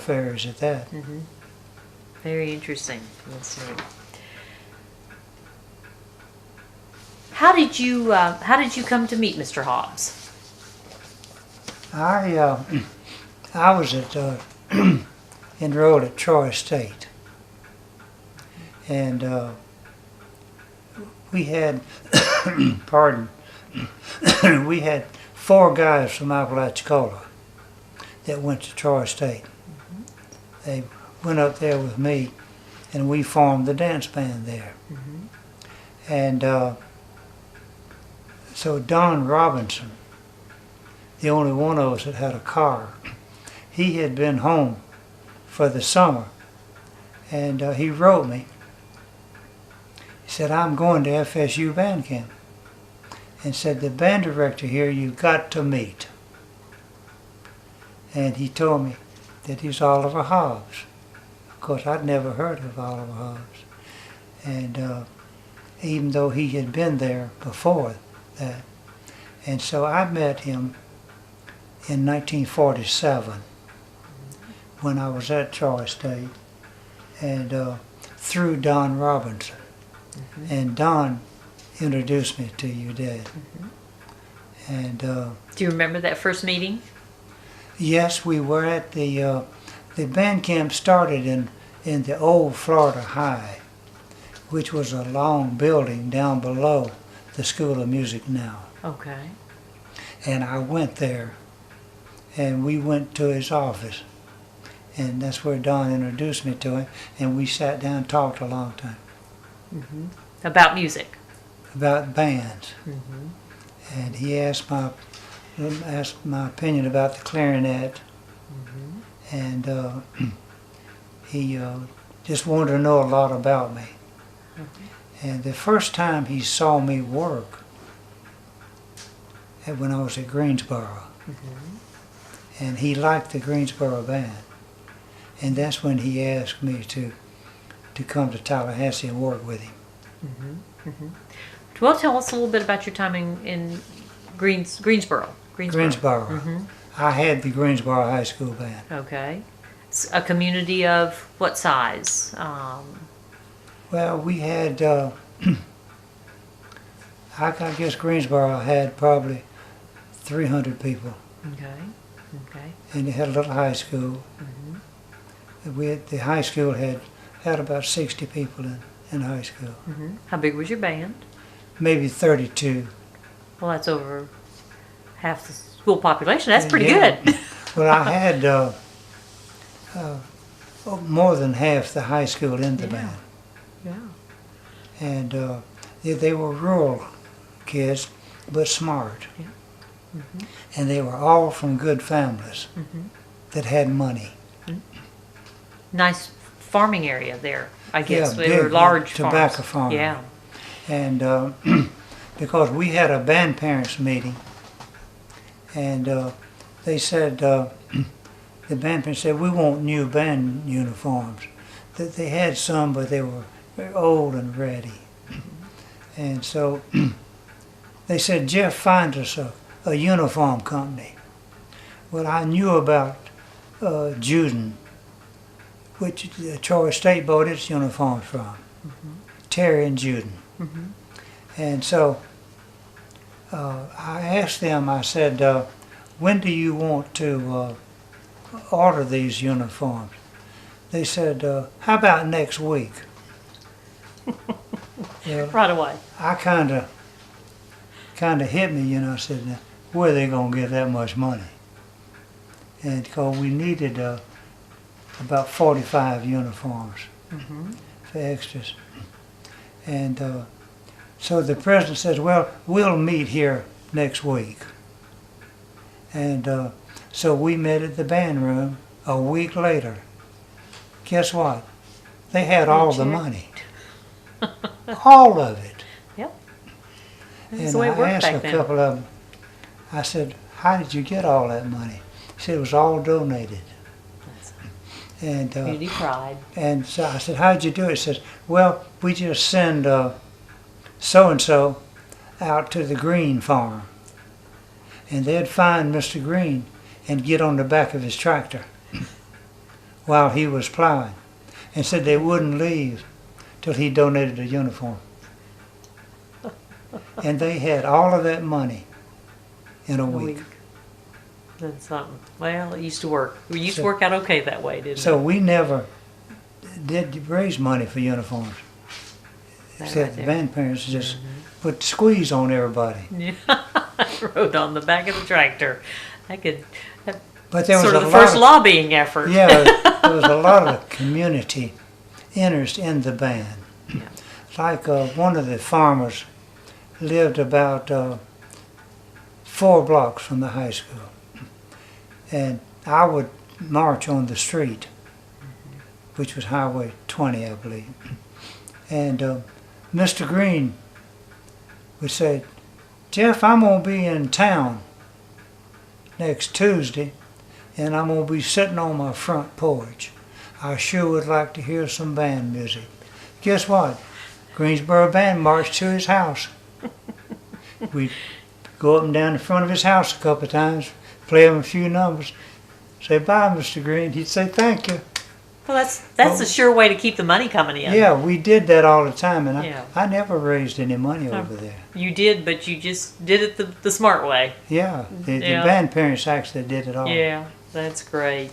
fairs at that. Mm-hmm. Very interesting. That's neat. How did you come to meet Mr. Hobbs? I was enrolled at Troy State, and we had pardon we had 4 guys from Apalachicola that went to Troy State. Mm-hmm. They went up there with me, and we formed the dance band there. Mm-hmm. And so Don Robinson, the only one of us that had a car, he had been home for the summer, and he wrote me. He said, "I'm going to FSU band camp," and said, "The band director here you've got to meet." And he told me that he's Oliver Hobbs. Of course, I'd never heard of Oliver Hobbs, and even though he had been there before that. And so I met him in 1947 when I was at Troy State, and through Don Robinson. Mm-hmm. And Don introduced me to your dad. Mm-hmm. And do you remember that first meeting? yes, we were at the band camp started in the old Florida High, which was a long building down below the School of Music now. Okay. And I went there, and we went to his office, and that's where Don introduced me to him, and we sat down and talked a long time. Mm-hmm. About music. About bands. Mm-hmm. And he asked my opinion about the clarinet, Mm-hmm. and he just wanted to know a lot about me. Mm-hmm. And the first time he saw me work, when I was at Greensboro, Mm-hmm. and he liked the Greensboro band, and that's when he asked me to come to Tallahassee and work with him. Mm-hmm. Mm-hmm. Well, tell us a little bit about your time in Greensboro. Greensboro. Mm-hmm. I had the Greensboro High School band. Okay. It's a community of what size? Well, we had, I guess Greensboro had probably 300 people, Okay. Okay. and it had a little high school. Mm-hmm. The high school had about 60 people in high school, Mm-hmm. How big was your band? maybe 32. Well, that's over half the school population. That's pretty Yeah. good. Well, I had more than half the high school in the Yeah. band, Yeah. and they were rural kids, but smart. Yeah. Mm-hmm. And they were all from good families Mm-hmm. that had money. Nice farming area there, I guess. Yeah, They were big large tobacco farms. farm. Yeah. And because we had a band parents meeting, and they said, the band parents said, we want new band uniforms. That they had some, but they were very old and ratty. And so they said, Jeff, find us a uniform company. Well, I knew about Juden, which Troy State bought its uniforms from. Mm-hmm. Terry and Juden. Mm-hmm. And so I asked them, I said, when do you want to order these uniforms? They said, how about next week? Well, Right away. I kind of hit me, you know. I said, now, where are they going to get that much money? And because we needed about 45 uniforms Mm-hmm. for extras. And so the president says, well, we'll meet here next week. And so we met at the band room a week later. Guess what? They had all the money. All of it. Yep. That's And the way it I worked asked back a then. couple of them, I said, how did you get all that money? He said, it was all donated. And Community pride. And so I said, how'd you do it? He says, well, we just send so-and-so out to the Green farm. And they'd find Mr. Green and get on the back of his tractor. while he was plowing, and said they wouldn't leave till he donated a uniform. And they had all of that money in a week. That's something. Well, it used to work. We used to work out okay that way, didn't it? So we never did raise money for uniforms. Except the band parents just put the squeeze on everybody. Yeah, I rode on the back of the tractor. But there was sort of the first lobbying effort. Yeah, there was a lot of community interest in the band. Yeah. Like one of the farmers lived about 4 blocks from the high school. And I would march on the street, which was Highway 20, I believe. And Mr. Green would say, "Jeff, I'm going to be in town next Tuesday, and I'm going to be sitting on my front porch. I sure would like to hear some band music." Guess what? Greensboro Band marched to his house. We'd go up and down in front of his house a couple of times, play him a few numbers, say, "Bye, Mr. Green." He'd say, "Thank you." Well, that's a sure way to keep the money coming in. Yeah, we did that all the time, and I never raised any money over there. You did, but you just did it the smart way. Yeah, the band parents actually did it all. Yeah, that's great.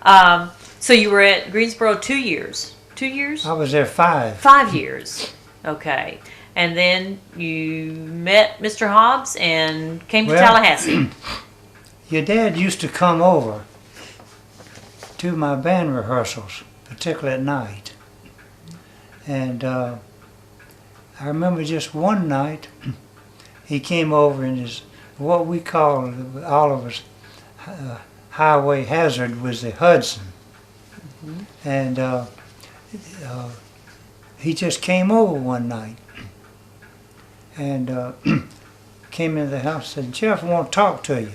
So you were at Greensboro 2 years. 2 years? I was there 5. 5 years. Okay. And then you met Mr. Hobbs and came to Tallahassee. Your dad used to come over to my band rehearsals, particularly at night. And I remember just one night, he came over in his, what we call, all of us, highway hazard was the Hudson. And he just came over one night and came into the house and said, "Jeff, I want to talk to you."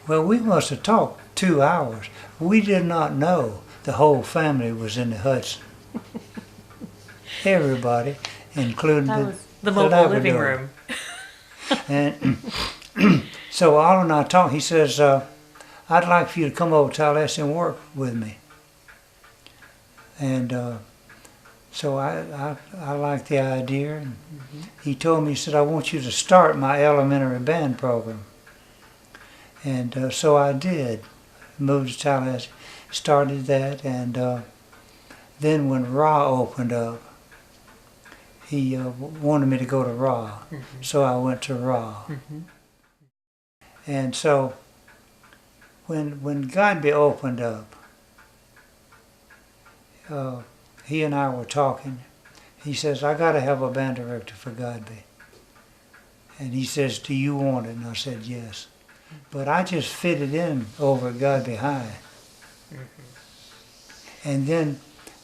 Well, we must have talked 2 hours. We did not know the whole family was in the Hudson. Everybody, including the mobile living room. And so Arlen and I talked. He says, "I'd like for you to come over to Tallahassee and work with me." And so I liked the idea. And he told me, he said, "I want you to start my elementary band program." And so I did. Moved to Tallahassee, started that, and then when Raw opened up, he wanted me to go to Raw, so I went to Raw. And so when Godby opened up, he and I were talking. He says, "I got to have a band director for Godby." And he says, "Do you want it?" And I said, "Yes." But I just fitted in over at Godby High. And then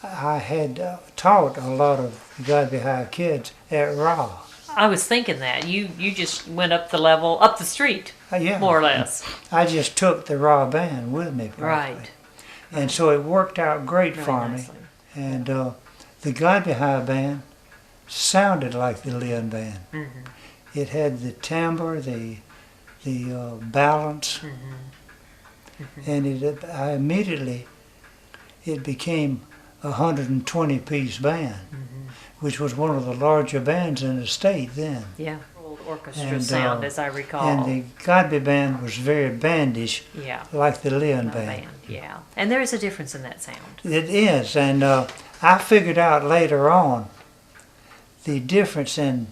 I had taught a lot of Godby High kids at Raw. I was thinking that. You just went up the level, up the street, more or less. I just took the Raw band with me. Probably. Right. And so it worked out great for nicely. me. And the Godby High band sounded like the Lynn band. It had the timbre, the balance, and it became a 120-piece band, which was one of the larger bands in the state then. Yeah, old orchestra sound, as I recall. And the Godby band was very bandish, like the Lynn band. Yeah, and there is a difference in that sound. It is, and I figured out later on the difference in.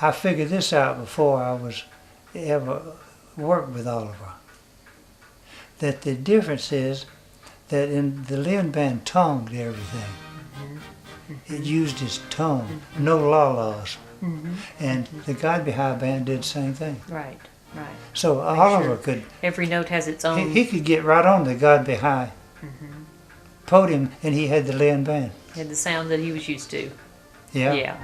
I figured this out before I was ever worked with Oliver. That the difference is that in the Lynn band tongued everything. It used its tongue, no la-las. And the Godby High band did the same thing. Right. So Oliver could... Every note has its own... He could get right on the Godby High podium, and he had the Lynn band. Had the sound that he was used to. Yeah. Yeah.